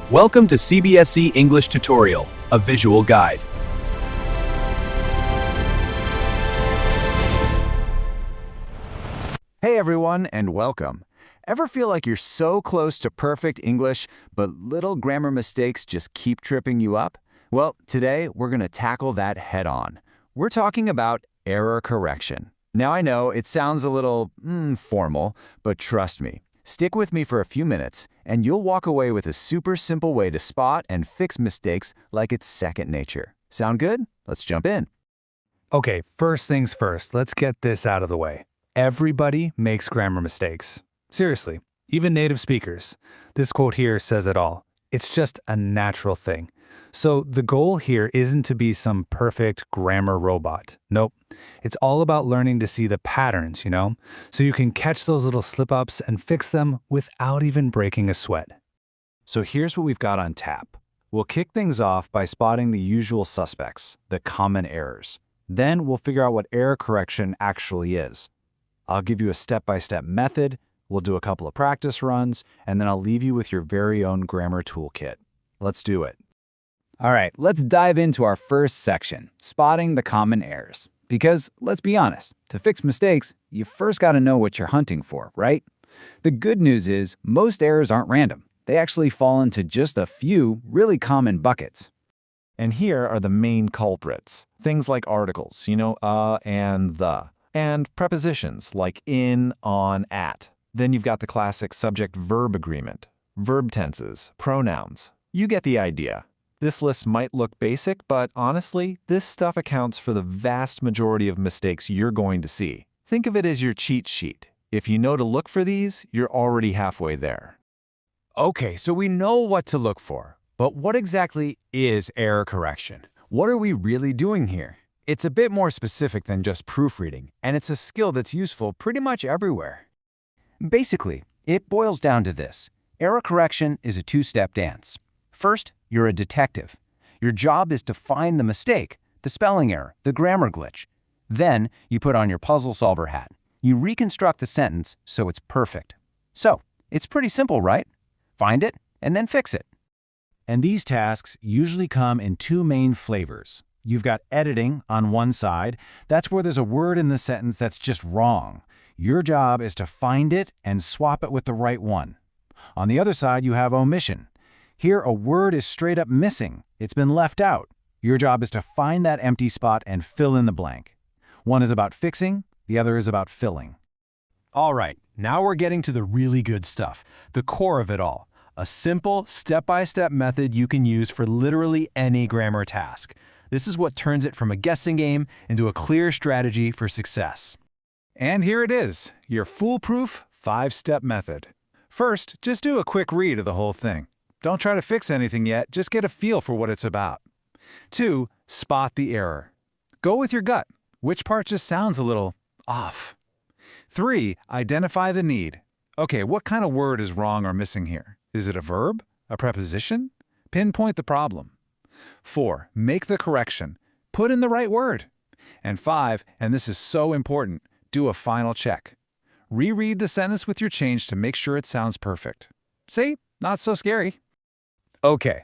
Welcome to CBSE English Tutorial, a visual guide. Hey everyone, and welcome. Ever feel like you're so close to perfect English, but little grammar mistakes just keep tripping you up? Well, today we're going to tackle that head on. We're talking about error correction. Now I know it sounds a little formal, but trust me. Stick with me for a few minutes, and you'll walk away with a super simple way to spot and fix mistakes like it's second nature. Sound good? Let's jump in. Okay, first things first, let's get this out of the way. Everybody makes grammar mistakes. Seriously, even native speakers. This quote here says it all. It's just a natural thing. So the goal here isn't to be some perfect grammar robot. Nope. It's all about learning to see the patterns, so you can catch those little slip-ups and fix them without even breaking a sweat. So here's what we've got on tap. We'll kick things off by spotting the usual suspects, the common errors. Then we'll figure out what error correction actually is. I'll give you a step-by-step method, we'll do a couple of practice runs, and then I'll leave you with your very own grammar toolkit. Let's do it. All right, let's dive into our first section, spotting the common errors. Because, let's be honest, to fix mistakes, you first got to know what you're hunting for, right? The good news is, most errors aren't random. They actually fall into just a few really common buckets. And here are the main culprits. Things like articles, and the. And prepositions like in, on, at. Then you've got the classic subject-verb agreement, verb tenses, pronouns. You get the idea. This list might look basic, but honestly, this stuff accounts for the vast majority of mistakes you're going to see. Think of it as your cheat sheet. If you know to look for these, you're already halfway there. Okay, so we know what to look for. But what exactly is error correction? What are we really doing here? It's a bit more specific than just proofreading, and it's a skill that's useful pretty much everywhere. Basically, it boils down to this. Error correction is a two-step dance. First, you're a detective. Your job is to find the mistake, the spelling error, the grammar glitch. Then, you put on your puzzle solver hat. You reconstruct the sentence so it's perfect. So, it's pretty simple, right? Find it, and then fix it. And these tasks usually come in two main flavors. You've got editing on one side. That's where there's a word in the sentence that's just wrong. Your job is to find it and swap it with the right one. On the other side, you have omission. Here, a word is straight up missing. It's been left out. Your job is to find that empty spot and fill in the blank. One is about fixing, the other is about filling. All right, now we're getting to the really good stuff, the core of it all. A simple, step-by-step method you can use for literally any grammar task. This is what turns it from a guessing game into a clear strategy for success. And here it is, your foolproof 5-step method. First, just do a quick read of the whole thing. Don't try to fix anything yet, just get a feel for what it's about. 2, spot the error. Go with your gut. Which part just sounds a little off? 3, identify the need. Okay, what kind of word is wrong or missing here? Is it a verb? A preposition? Pinpoint the problem. 4, make the correction. Put in the right word. And 5, and this is so important, do a final check. Reread the sentence with your change to make sure it sounds perfect. See? Not so scary. Okay,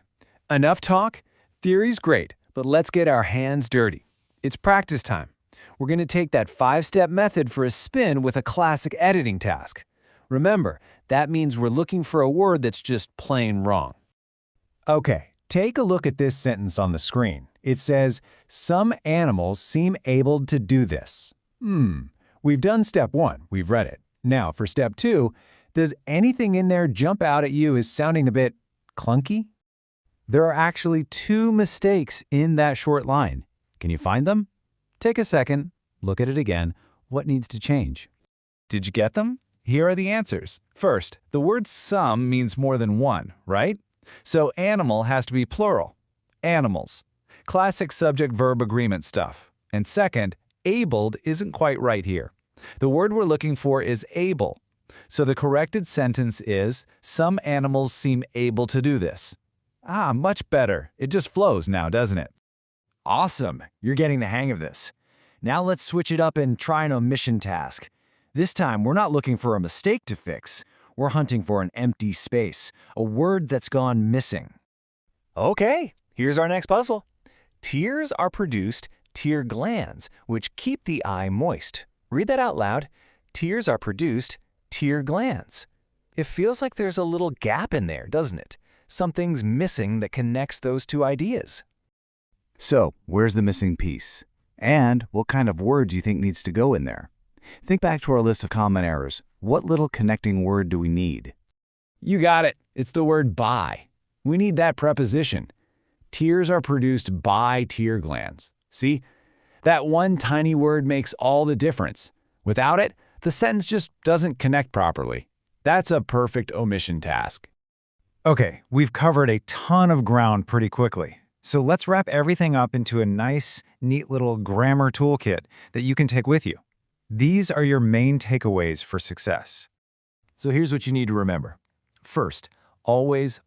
enough talk. Theory's great, but let's get our hands dirty. It's practice time. We're going to take that 5-step method for a spin with a classic editing task. Remember, that means we're looking for a word that's just plain wrong. Okay, take a look at this sentence on the screen. It says, some animals seem able to do this. We've done step 1, we've read it. Now for step 2, does anything in there jump out at you as sounding a bit clunky? There are actually 2 mistakes in that short line. Can you find them? Take a second, look at it again. What needs to change? Did you get them? Here are the answers. First, the word some means more than one, right? So animal has to be plural. Animals. Classic subject-verb agreement stuff. And second, abled isn't quite right here. The word we're looking for is able. So the corrected sentence is, some animals seem able to do this. Much better. It just flows now, doesn't it? Awesome. You're getting the hang of this. Now let's switch it up and try an omission task. This time, we're not looking for a mistake to fix. We're hunting for an empty space, a word that's gone missing. Okay, here's our next puzzle. Tears are produced tear glands, which keep the eye moist. Read that out loud. Tears are produced tear glands. It feels like there's a little gap in there, doesn't it? Something's missing that connects those two ideas. So, where's the missing piece? And what kind of word do you think needs to go in there? Think back to our list of common errors. What little connecting word do we need? You got it. It's the word by. We need that preposition. Tears are produced by tear glands. See? That one tiny word makes all the difference. Without it, the sentence just doesn't connect properly. That's a perfect omission task. Okay, we've covered a ton of ground pretty quickly. So let's wrap everything up into a nice, neat little grammar toolkit that you can take with you. These are your main takeaways for success. So here's what you need to remember. First, always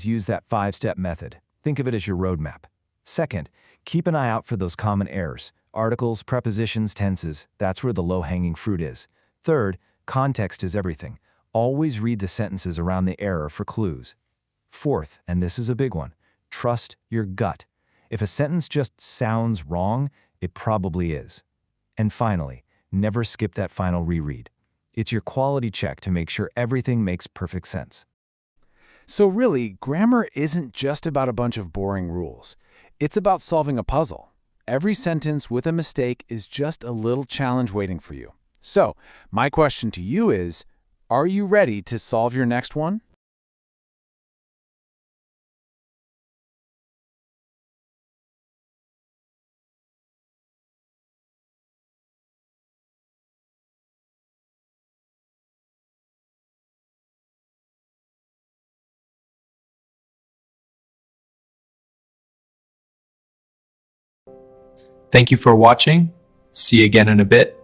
use that 5-step method. Think of it as your roadmap. Second, keep an eye out for those common errors. Articles, prepositions, tenses, that's where the low-hanging fruit is. Third, context is everything. Always read the sentences around the error for clues. Fourth, and this is a big one, trust your gut. If a sentence just sounds wrong, it probably is. And finally, never skip that final reread. It's your quality check to make sure everything makes perfect sense. So really, grammar isn't just about a bunch of boring rules. It's about solving a puzzle. Every sentence with a mistake is just a little challenge waiting for you. So, my question to you is, are you ready to solve your next one? Thank you for watching. See you again in a bit.